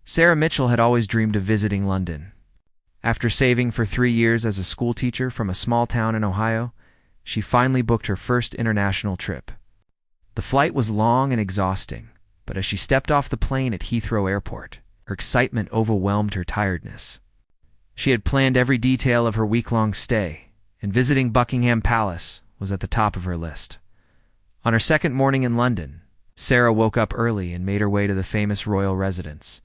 Sarah Mitchell had always dreamed of visiting London. After saving for 3 years as a schoolteacher from a small town in Ohio, she finally booked her first international trip. The flight was long and exhausting, but as she stepped off the plane at Heathrow Airport, her excitement overwhelmed her tiredness. She had planned every detail of her week-long stay, and visiting Buckingham Palace was at the top of her list. On her second morning in London, Sarah woke up early and made her way to the famous royal residence.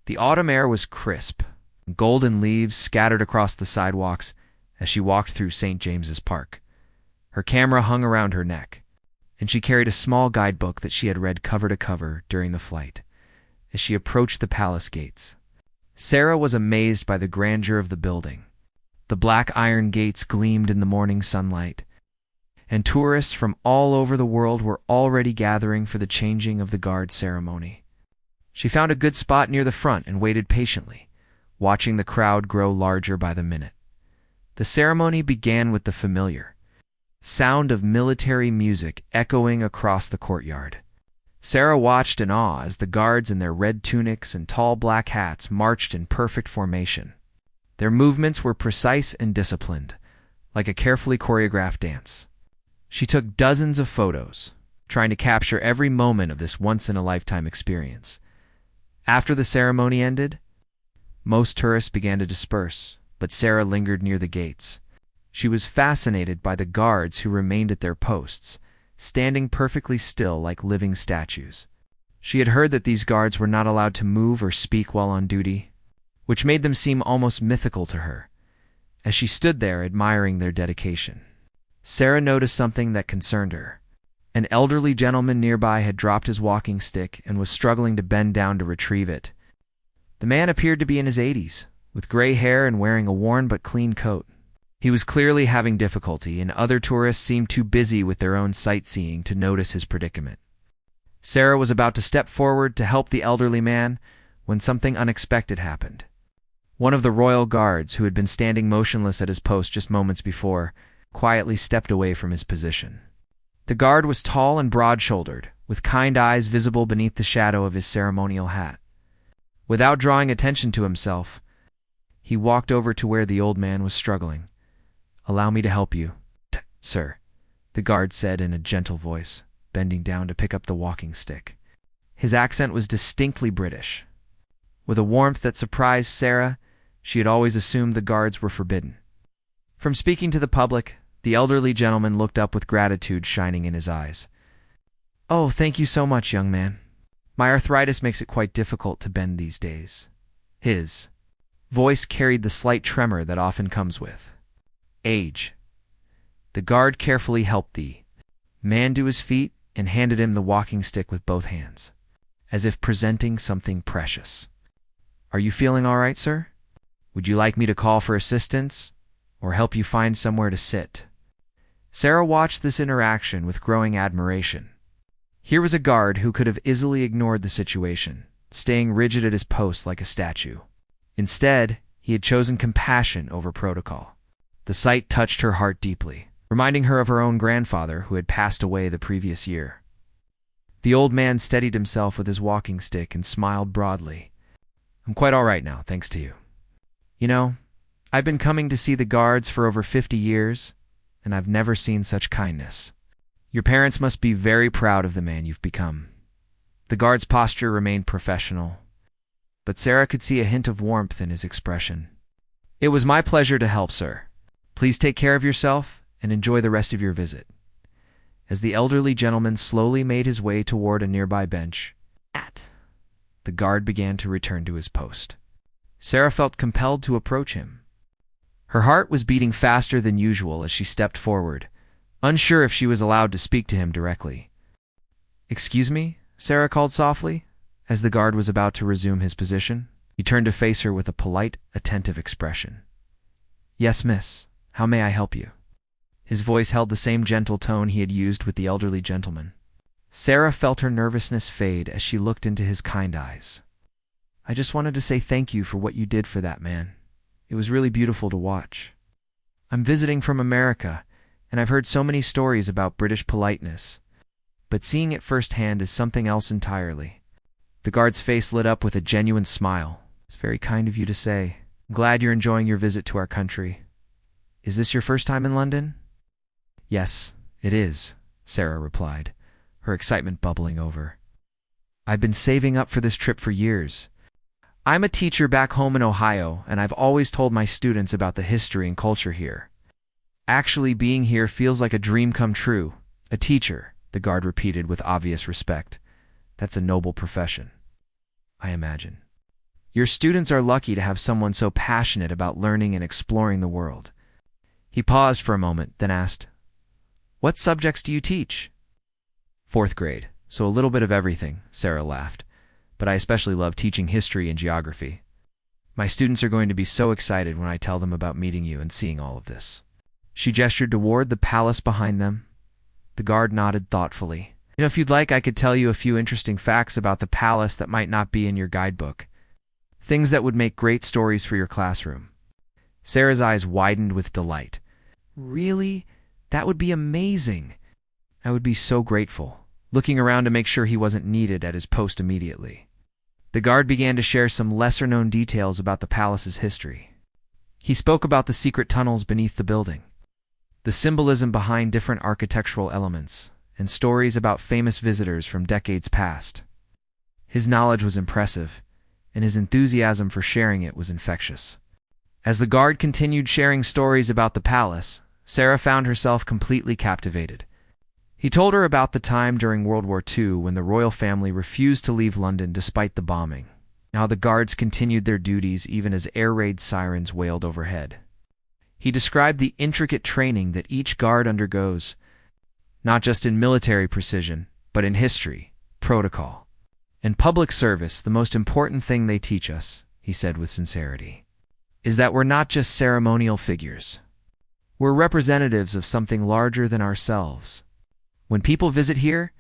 The autumn air was crisp, and golden leaves scattered across the sidewalks as she walked through St. James's Park. Her camera hung around her neck, and she carried a small guidebook that she had read cover to cover during the flight. As she approached the palace gates, Sarah was amazed by the grandeur of the building. The black iron gates gleamed in the morning sunlight, and tourists from all over the world were already gathering for the changing of the guard ceremony. She found a good spot near the front and waited patiently, watching the crowd grow larger by the minute. The ceremony began with the familiar sound of military music echoing across the courtyard. Sarah watched in awe as the guards in their red tunics and tall black hats marched in perfect formation. Their movements were precise and disciplined, like a carefully choreographed dance. She took dozens of photos, trying to capture every moment of this once-in-a-lifetime experience. After the ceremony ended, most tourists began to disperse, but Sarah lingered near the gates. She was fascinated by the guards who remained at their posts, standing perfectly still like living statues. She had heard that these guards were not allowed to move or speak while on duty, which made them seem almost mythical to her, as she stood there admiring their dedication. Sarah noticed something that concerned her. An elderly gentleman nearby had dropped his walking stick and was struggling to bend down to retrieve it. The man appeared to be in his 80s, with gray hair and wearing a worn but clean coat. He was clearly having difficulty, and other tourists seemed too busy with their own sightseeing to notice his predicament. Sarah was about to step forward to help the elderly man when something unexpected happened. One of the royal guards, who had been standing motionless at his post just moments before, quietly stepped away from his position. The guard was tall and broad-shouldered, with kind eyes visible beneath the shadow of his ceremonial hat. Without drawing attention to himself, he walked over to where the old man was struggling. "Allow me to help you, sir," the guard said in a gentle voice, bending down to pick up the walking stick. His accent was distinctly British. With a warmth that surprised Sarah, she had always assumed the guards were forbidden. From speaking to the public, the elderly gentleman looked up with gratitude shining in his eyes. "Oh, thank you so much, young man. My arthritis makes it quite difficult to bend these days." His voice carried the slight tremor that often comes with age. The guard carefully helped the man to his feet and handed him the walking stick with both hands, as if presenting something precious. "Are you feeling all right, sir? Would you like me to call for assistance or help you find somewhere to sit?" Sarah watched this interaction with growing admiration. Here was a guard who could have easily ignored the situation, staying rigid at his post like a statue. Instead, he had chosen compassion over protocol. The sight touched her heart deeply, reminding her of her own grandfather who had passed away the previous year. The old man steadied himself with his walking stick and smiled broadly. "I'm quite all right now, thanks to you. You know, I've been coming to see the guards for over 50 years, and I've never seen such kindness. Your parents must be very proud of the man you've become." The guard's posture remained professional, but Sarah could see a hint of warmth in his expression. "It was my pleasure to help, sir. Please take care of yourself and enjoy the rest of your visit." As the elderly gentleman slowly made his way toward a nearby bench, the guard began to return to his post. Sarah felt compelled to approach him. Her heart was beating faster than usual as she stepped forward, unsure if she was allowed to speak to him directly. "Excuse me?" Sarah called softly, as the guard was about to resume his position. He turned to face her with a polite, attentive expression. "Yes, miss. How may I help you?" His voice held the same gentle tone he had used with the elderly gentleman. Sarah felt her nervousness fade as she looked into his kind eyes. "I just wanted to say thank you for what you did for that man. It was really beautiful to watch. I'm visiting from America, and I've heard so many stories about British politeness, but seeing it firsthand is something else entirely. The guard's face lit up with a genuine smile. "It's very kind of you to say. I'm glad you're enjoying your visit to our country. Is this your first time in London?" "Yes, it is," Sarah replied, her excitement bubbling over. "I've been saving up for this trip for years. I'm a teacher back home in Ohio, and I've always told my students about the history and culture here. Actually, being here feels like a dream come true. A teacher," the guard repeated with obvious respect. "That's a noble profession, I imagine. Your students are lucky to have someone so passionate about learning and exploring the world." He paused for a moment, then asked, "What subjects do you teach?" "Fourth grade, so a little bit of everything," Sarah laughed. "But I especially love teaching history and geography. My students are going to be so excited when I tell them about meeting you and seeing all of this." She gestured toward the palace behind them. The guard nodded thoughtfully. "If you'd like, I could tell you a few interesting facts about the palace that might not be in your guidebook. Things that would make great stories for your classroom." Sarah's eyes widened with delight. "Really? That would be amazing. I would be so grateful," looking around to make sure he wasn't needed at his post immediately. The guard began to share some lesser-known details about the palace's history. He spoke about the secret tunnels beneath the building, the symbolism behind different architectural elements, and stories about famous visitors from decades past. His knowledge was impressive, and his enthusiasm for sharing it was infectious. As the guard continued sharing stories about the palace, Sarah found herself completely captivated. He told her about the time during World War II when the royal family refused to leave London despite the bombing, how the guards continued their duties even as air raid sirens wailed overhead. He described the intricate training that each guard undergoes, not just in military precision, but in history, protocol, and public service. "The most important thing they teach us," he said with sincerity, "is that we're not just ceremonial figures. We're representatives of something larger than ourselves. When people visit here,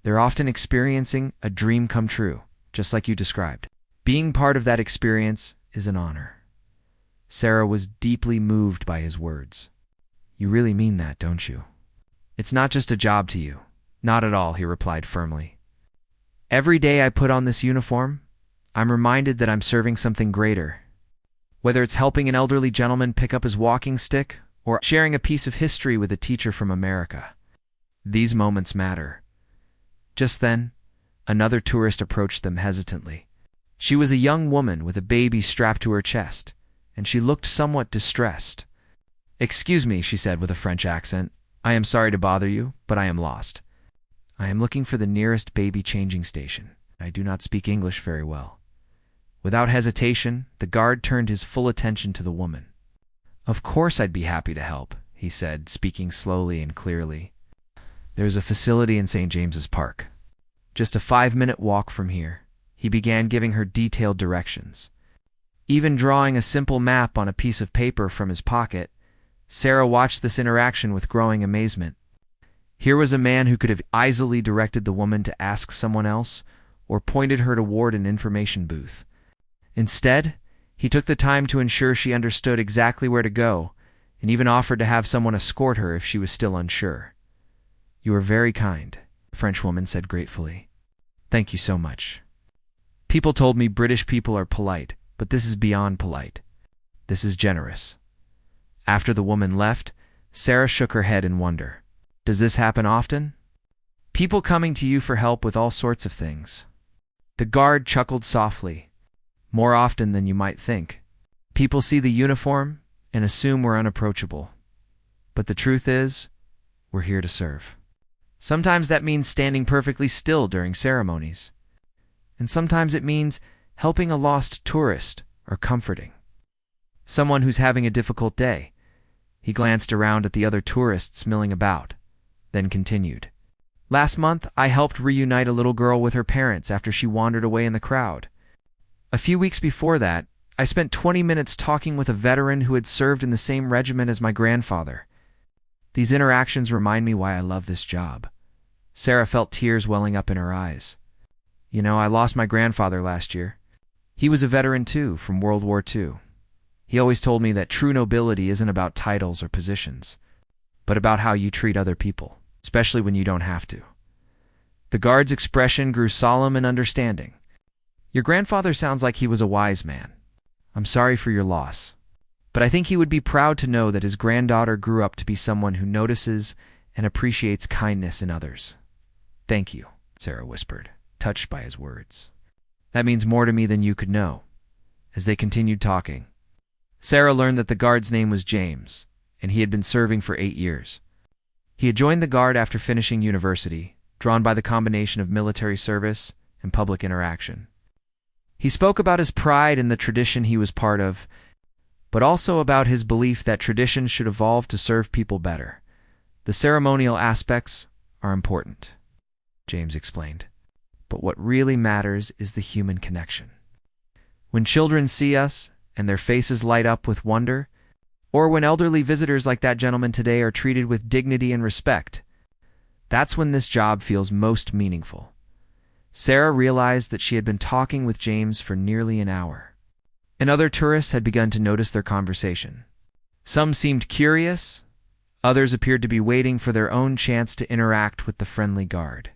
they're often experiencing a dream come true, just like you described. Being part of that experience is an honor." Sarah was deeply moved by his words. "You really mean that, don't you? It's not just a job to you." "Not at all," he replied firmly. "Every day I put on this uniform, I'm reminded that I'm serving something greater. Whether it's helping an elderly gentleman pick up his walking stick or sharing a piece of history with a teacher from America. These moments matter." Just then, another tourist approached them hesitantly. She was a young woman with a baby strapped to her chest, and she looked somewhat distressed. "Excuse me," she said with a French accent. "I am sorry to bother you, but I am lost. I am looking for the nearest baby changing station. I do not speak English very well." Without hesitation, the guard turned his full attention to the woman. "Of course I'd be happy to help," he said, speaking slowly and clearly. "There's a facility in St. James's Park. Just a 5-minute walk from here." He began giving her detailed directions. Even drawing a simple map on a piece of paper from his pocket, Sarah watched this interaction with growing amazement. Here was a man who could have easily directed the woman to ask someone else or pointed her toward an information booth. Instead, he took the time to ensure she understood exactly where to go and even offered to have someone escort her if she was still unsure. "You are very kind," the French woman said gratefully. "Thank you so much. People told me British people are polite, but this is beyond polite. This is generous." After the woman left, Sarah shook her head in wonder. "Does this happen often? People coming to you for help with all sorts of things?" The guard chuckled softly. "More often than you might think. People see the uniform and assume we're unapproachable. But the truth is, we're here to serve. Sometimes that means standing perfectly still during ceremonies. And sometimes it means helping a lost tourist or comforting someone who's having a difficult day." He glanced around at the other tourists milling about, then continued. "Last month, I helped reunite a little girl with her parents after she wandered away in the crowd. A few weeks before that, I spent 20 minutes talking with a veteran who had served in the same regiment as my grandfather. These interactions remind me why I love this job." Sarah felt tears welling up in her eyes. "You know, I lost my grandfather last year. He was a veteran too, from World War II. He always told me that true nobility isn't about titles or positions, but about how you treat other people, especially when you don't have to." The guard's expression grew solemn and understanding. Your grandfather sounds like he was a wise man. I'm sorry for your loss. But I think he would be proud to know that his granddaughter grew up to be someone who notices and appreciates kindness in others. Thank you, Sarah whispered, touched by his words. That means more to me than you could know. As they continued talking, Sarah learned that the guard's name was James, and he had been serving for 8 years. He had joined the guard after finishing university, drawn by the combination of military service and public interaction. He spoke about his pride in the tradition he was part of, but also about his belief that traditions should evolve to serve people better. The ceremonial aspects are important, James explained, but what really matters is the human connection. When children see us and their faces light up with wonder, or when elderly visitors like that gentleman today are treated with dignity and respect, that's when this job feels most meaningful. Sarah realized that she had been talking with James for nearly an hour, and other tourists had begun to notice their conversation. Some seemed curious, others appeared to be waiting for their own chance to interact with the friendly guard.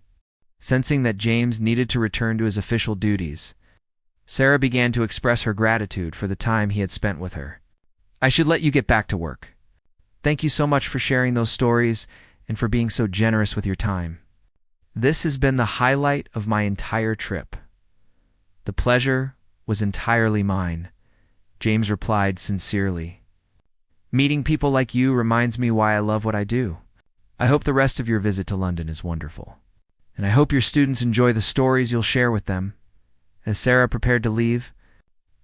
Sensing that James needed to return to his official duties, Sarah began to express her gratitude for the time he had spent with her. I should let you get back to work. Thank you so much for sharing those stories and for being so generous with your time. This has been the highlight of my entire trip. The pleasure was entirely mine, James replied sincerely. Meeting people like you reminds me why I love what I do. I hope the rest of your visit to London is wonderful, and I hope your students enjoy the stories you'll share with them. As Sarah prepared to leave,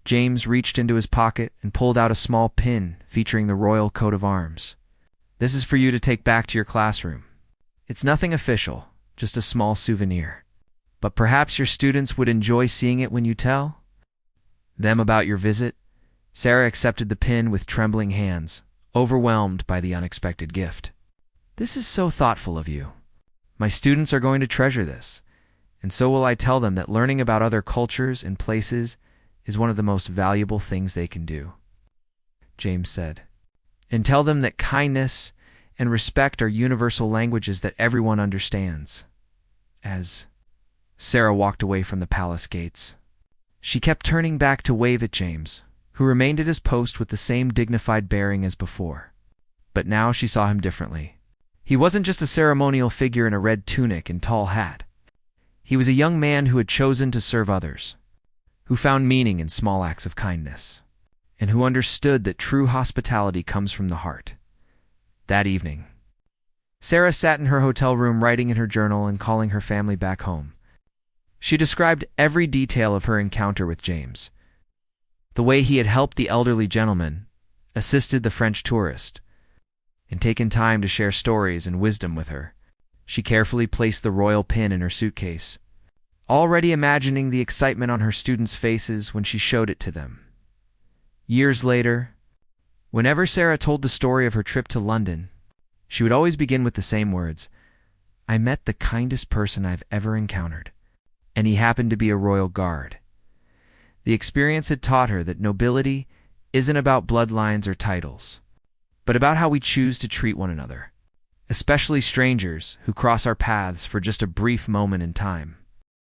James reached into his pocket and pulled out a small pin featuring the royal coat of arms. This is for you to take back to your classroom. It's nothing official, just a small souvenir. But perhaps your students would enjoy seeing it when you tell them about your visit. Sarah accepted the pin with trembling hands, overwhelmed by the unexpected gift. This is so thoughtful of you. My students are going to treasure this, and so will I tell them that learning about other cultures and places is one of the most valuable things they can do, James said. And tell them that kindness and respect are universal languages that everyone understands. As Sarah walked away from the palace gates, she kept turning back to wave at James, who remained at his post with the same dignified bearing as before. But now she saw him differently. He wasn't just a ceremonial figure in a red tunic and tall hat. He was a young man who had chosen to serve others, who found meaning in small acts of kindness, and who understood that true hospitality comes from the heart. That evening, Sarah sat in her hotel room writing in her journal and calling her family back home. She described every detail of her encounter with James. The way he had helped the elderly gentleman, assisted the French tourist, and taken time to share stories and wisdom with her. She carefully placed the royal pin in her suitcase, already imagining the excitement on her students' faces when she showed it to them. Years later, whenever Sarah told the story of her trip to London, she would always begin with the same words: I met the kindest person I've ever encountered, and he happened to be a royal guard. The experience had taught her that nobility isn't about bloodlines or titles, but about how we choose to treat one another, especially strangers who cross our paths for just a brief moment in time.